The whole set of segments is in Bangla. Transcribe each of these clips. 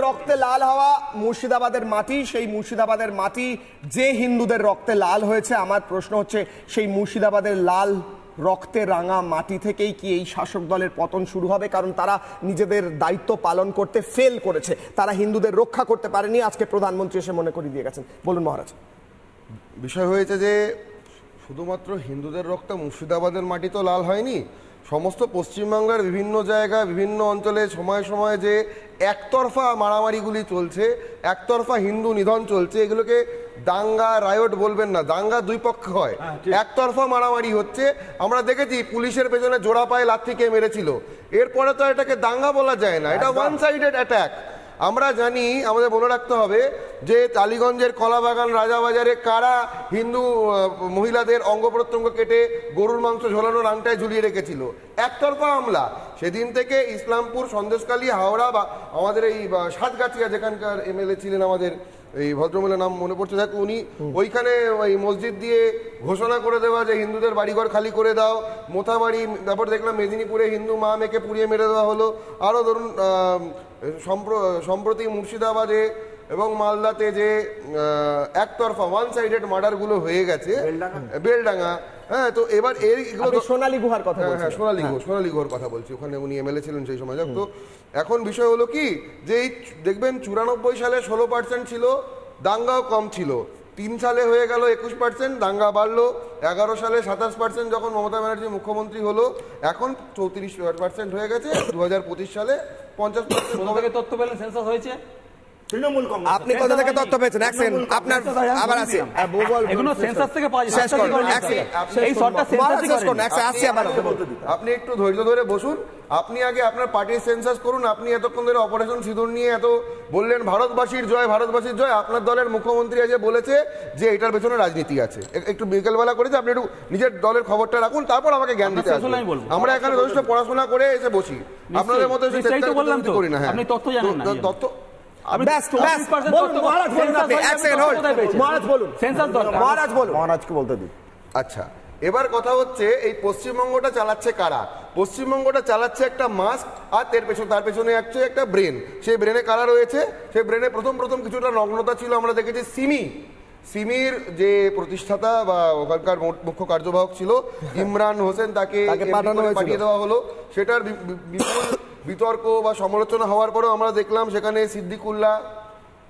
রক্তে লাল হওয়া মুর্শিদাবাদের মাটি, সেই মুর্শিদাবাদের মাটি যে হিন্দুদের রক্তে লাল হয়েছে, আমার প্রশ্ন হচ্ছে সেই মুর্শিদাবাদের লাল রক্তে রাঙা মাটি থেকেই কি এই শাসক দলের পতন শুরু হবে? কারণ তারা নিজেদের দায়িত্ব পালন করতে ফেল করেছে, তারা হিন্দুদের রক্ষা করতে পারেনি। আজকে প্রধানমন্ত্রী এসে মনে করিয়ে দিয়ে গেছেন। বলুন মহারাজ। বিষয় হয়েছে যে শুধুমাত্র হিন্দুদের রক্তে মুর্শিদাবাদের মাটি তো লাল হয়নি, সমস্ত পশ্চিমবাংলার বিভিন্ন জায়গা বিভিন্ন অঞ্চলে সময়ে সময়ে যে একতরফা মারামারিগুলি চলছে, একতরফা হিন্দু নিধন চলছে, এগুলোকে দাঙ্গা রায়ট বলবেন না, দাঙ্গা দুই পক্ষ হয়, একতরফা মারামারি হচ্ছে। আমরা দেখেছি পুলিশের পেছনে জোড়া পায়ে লাথি কে মেরেছিল, এরপরে তো এটাকে দাঙ্গা বলা যায় না, এটা ওয়ান সাইডেড অ্যাটাক। আমরা জানি, আমাদের মনে রাখতে হবে যে টালিগঞ্জের কলাবাগান রাজাবাজারে কারা হিন্দু মহিলাদের অঙ্গ প্রত্যঙ্গ কেটে গরুর মাংস ঝোলানোর আংটায় ঝুলিয়ে রেখেছিল, একতরফা হামলা। সেদিন থেকে ইসলামপুর, সন্দেশখালী, হাওড়া বা আমাদের এই সাতগাছিয়া যেখানকার এমএলএ ছিলেন আমাদের এই ভদ্রমহিলার নাম মনে পড়ছে দেখ, উনি ওইখানে ওই মসজিদ দিয়ে ঘোষণা করে দেওয়া যে হিন্দুদের বাড়িঘর খালি করে দাও, মোথাবাড়ি, তারপর দেখলাম মেদিনীপুরে হিন্দু মা মেয়েকে পুড়িয়ে মেরে দেওয়া হলো। আরও ধরুন সম্প্রতি মুর্শিদাবাদে এবং মালদাতে যে একতরফা ওয়ান সাইডেড মার্ডারগুলো হয়ে গেছে, বেলডাঙ্গা, হ্যাঁ, তো এবার সোনালী গুহার কথা, হ্যাঁ সোনালী গুহার কথা বলছি, ওখানে উনি এমএলএ ছিলেন সেই সময়। তো এখন বিষয় হলো কি যে এই দেখবেন 94 সালে 16% ছিল, দাঙ্গাও কম ছিল, 3 সালে হয়ে গেল 21%, দাঙ্গা বাড়লো, 11 সালে 27% যখন মমতা ব্যানার্জি মুখ্যমন্ত্রী হলো, এখন 34% হয়ে গেছে, 2025 সালে 50%। তথ্য পেলেন সেন্সাস হয়েছে, আপনি কোথা থেকে তথ্য পেয়েছেন? আপনার আবার আছে, এগুলো সেন্সাস থেকে পাওয়া যায়। আপনি একটু ধৈর্য ধরে বসুন, আপনি আগে আপনার পার্টির সেন্সাস করুন। আপনি এতক্ষণ ধরে অপারেশন সিঁদুর নিয়ে এত বললেন ভারতবাসীর জয়, ভারতবাসীর জয়। আপনার দলের মুখ্যমন্ত্রী আজ বলেছে যে এটার পেছনে রাজনীতি আছে। একটু বিকেলবেলা করেছে, আপনি একটু নিজের দলের খবরটা রাখুন, তারপর আমাকে জ্ঞান দিতে আসবেন। আমরা এখানে যথেষ্ট পড়াশোনা করে এসে বসি, আপনাদের মতো করি না। হ্যাঁ, তথ্য আচ্ছা, এবার কথা হচ্ছে এই পশ্চিমবঙ্গটা চালাচ্ছে কারা? পশ্চিমবঙ্গটা চালাচ্ছে একটা মাস্ক, আর তার পেছনে একটা ব্রেন। সেই ব্রেনে কারা রয়েছে? সেই ব্রেনে প্রথম কিছুটা নগ্নতা ছিল, আমরা দেখেছি সিমির যে প্রতিষ্ঠাতা বা ওখানকার মুখ্য কার্যবাহক ছিল ইমরান হোসেন, তাকে পাঠিয়ে দেওয়া হলো। সেটার বিপুল বিতর্ক বা সমালোচনা হওয়ার পরেও আমরা দেখলাম সেখানে সিদ্দিকুল্লাহ,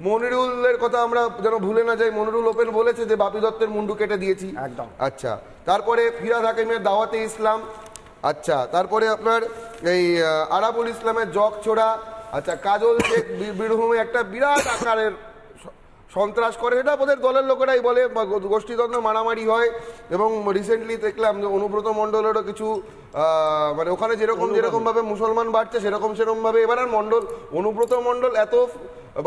মনিরুলের কথা আমরা যেন ভুলে না যাই, মনিরুল ওপেন বলেছে যে বাপি দত্তের মুন্ডু কেটে দিয়েছি। আচ্ছা, তারপরে ফিরাদ হাকিমের দাওয়াতে ইসলাম, আচ্ছা, তারপরে আপনার এই আরাবুল ইসলামের জগ ছোড়া, আচ্ছা, কাজল শেখ বীরভূমে একটা বিরাট আকারের সন্ত্রাস করে, এটা ওদের দলের লোকেরাই বলে, গোষ্ঠীদ্বন্দ্ব মারামারি হয়। এবং রিসেন্টলি দেখলাম যে অনুব্রত মণ্ডলেরও কিছু মানে ওখানে যেরকম ভাবে মুসলমান বাড়ছে সেরকম ভাবে এবার আর অনুব্রত মণ্ডল এত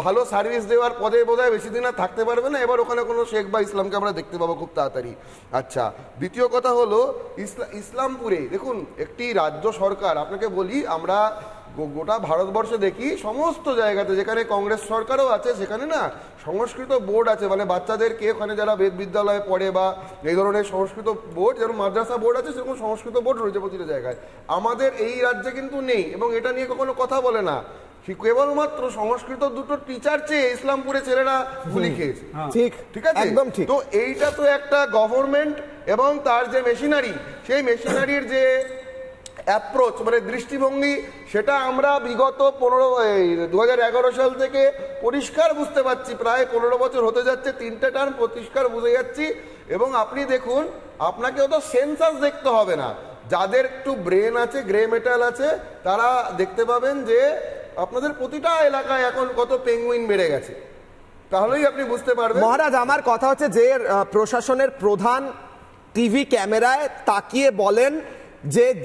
ভালো সার্ভিস দেওয়ার পদে বোধহয় বেশি দিন আর থাকতে পারবে না, এবার ওখানে কোনো শেখ বা ইসলামকে আমরা দেখতে পাবো খুব তাড়াতাড়ি। আচ্ছা, দ্বিতীয় কথা হলো ইসলামপুরে দেখুন একটি রাজ্য সরকার, আপনাকে বলি আমরা গোটা ভারতবর্ষে দেখি সমস্ত জায়গাতে যেখানে কংগ্রেস সরকারও আছে সেখানে না সংস্কৃত বোর্ড আছে, মানে বাচ্চাদেরকে ওখানে যারা বেদ বিদ্যালয়ে পড়ে বা এই ধরনের সংস্কৃত বোর্ড, যেরকম মাদ্রাসা বোর্ড আছে সেরকম সংস্কৃত বোর্ড রয়েছে প্রতিটা জায়গায়। আমাদের এই রাজ্যে কিন্তু নেই, এবং এটা নিয়ে কখনো কথা বলে না। কেবলমাত্র সংস্কৃত দুটো টিচার চেয়ে ইসলামপুরে ছেলেরা গুলি খেয়েছে। ঠিক আছে, একদম ঠিক। তো এইটা তো একটা গভর্নমেন্ট এবং তার যে মেশিনারি, সেই মেশিনারির যে অ্যাপ্রোচ মানে দৃষ্টিভঙ্গি, সেটা আমরা বিগত 2011 সাল থেকে পরিষ্কার বুঝতে পারছি। প্রায় 15 বছর হতে যাচ্ছে, 3টে টার্ম পরিষ্কার বুঝে যাচ্ছি। এবং আপনি দেখুন, আপনাকে অত সেন্সাস দেখতে হবে না, যাদের একটু ব্রেন আছে, গ্রে মেটাল আছে, তারা দেখতে পাবেন যে আপনাদের প্রতিটা এলাকায় এখন কত পেঙ্গুইন বেড়ে গেছে, তাহলেই আপনি বুঝতে পারবেন। মহারাজ, আমার কথা হচ্ছে যে প্রশাসনের প্রধান টিভি ক্যামেরায় তাকিয়ে বলেন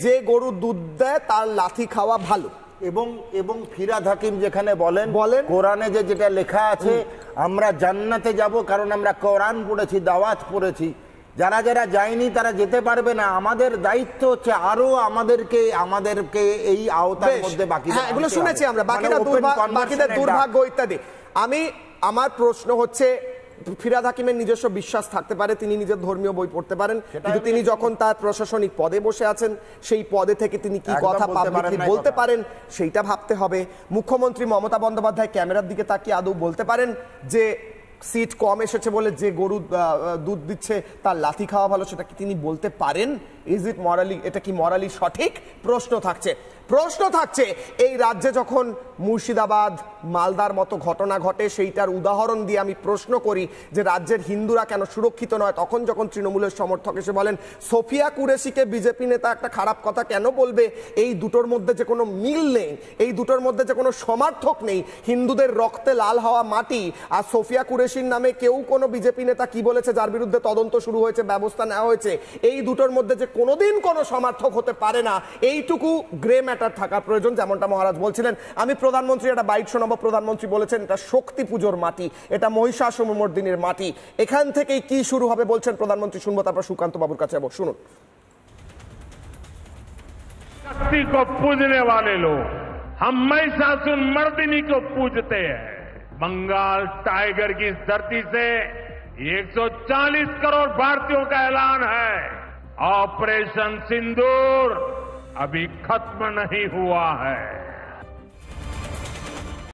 যে গরুর দুধ দেয় তার লাথি খাওয়া ভালো, এবং ফিরাদ হাকিম যেখানে বলেন কোরআনে যেটা লেখা আছে আমরা জান্নাতে যাব কারণ আমরা কোরআন পড়েছি, দাওয়াত পড়েছি, যারা যায়নি তারা যেতে পারবে না। আমাদের দায়িত্ব হচ্ছে আরো আমাদেরকে এই আওতার মধ্যে বাকি, এগুলো শুনেছি আমরা, বাকিদের দুর্ভাগ্য ইত্যাদি। আমার প্রশ্ন হচ্ছে ফিরহাদ হাকিমের নিজস্ব বিশ্বাস থাকতে পারে, তিনি নিজের ধর্মীয় বই পড়তে পারেন, কিন্তু তিনি যখন তার প্রশাসনিক পদে বসে আছেন সেই পদে থেকে তিনি কি কথা পাবলিকলি বলতে পারেন সেইটা ভাবতে হবে। মুখ্যমন্ত্রী মমতা বন্দ্যোপাধ্যায় ক্যামেরার দিকে তাকিয়ে আদৌ বলতে পারেন যে সিট কম এসেছে বলে যে গরু দুধ দিচ্ছে তার লাথি খাওয়া ভালো, সেটা কি তিনি বলতে পারেন? ইজ ইট মরালি, এটা কি মরালি সঠিক? প্রশ্ন থাকছে এই রাজ্যে যখন মুর্শিদাবাদ মালদার মতো ঘটনা ঘটে সেইটার উদাহরণ দিয়ে আমি প্রশ্ন করি যে রাজ্যের হিন্দুরা কেন সুরক্ষিত নয়, তখন যখন তৃণমূলের সমর্থক এসে বলেন সোফিয়া কুরেশিকে বিজেপি নেতা একটা খারাপ কথা কেন বলবে, এই দুটোর মধ্যে যে কোনো মিল নেই, এই দুটোর মধ্যে যে কোনো সমার্থক নেই। হিন্দুদের রক্তে লাল হওয়া মাটি আর সোফিয়া কুরেশির নামে কেউ কোনো বিজেপি নেতা কি বলেছে যার বিরুদ্ধে তদন্ত শুরু হয়েছে, ব্যবস্থা নেওয়া হয়েছে, এই দুটোর মধ্যে যে কোনোদিন কোনো সমার্থক হতে পারে না, এইটুকু গ্রে ম্যাটার থাকা প্রয়োজন। যেমনটা মহারাজ বলছিলেন, আমি প্রধানমন্ত্রী একটা বাইট শোনাবো। প্রধানমন্ত্রী বলেছেন এটা শক্তি পুজোর মাটি, এটা মহিষাসুরমর্দিনীর মাটি, এখান থেকেই কি শুরু হবে বলছেন প্রধানমন্ত্রী। শুনবো, তারপর সুকান্ত বাবুর কাছে যাবো, শুনুন। शक्ति को पूजने वाले लोग हम महिषासुरमर्दिनी को पूजते हैं। बंगाल टाइगर की इस धरती से 140 करोड़ भारतीयों का ऐलान है। ऑपरेशन सिंदूर अभी खत्म नहीं हुआ है।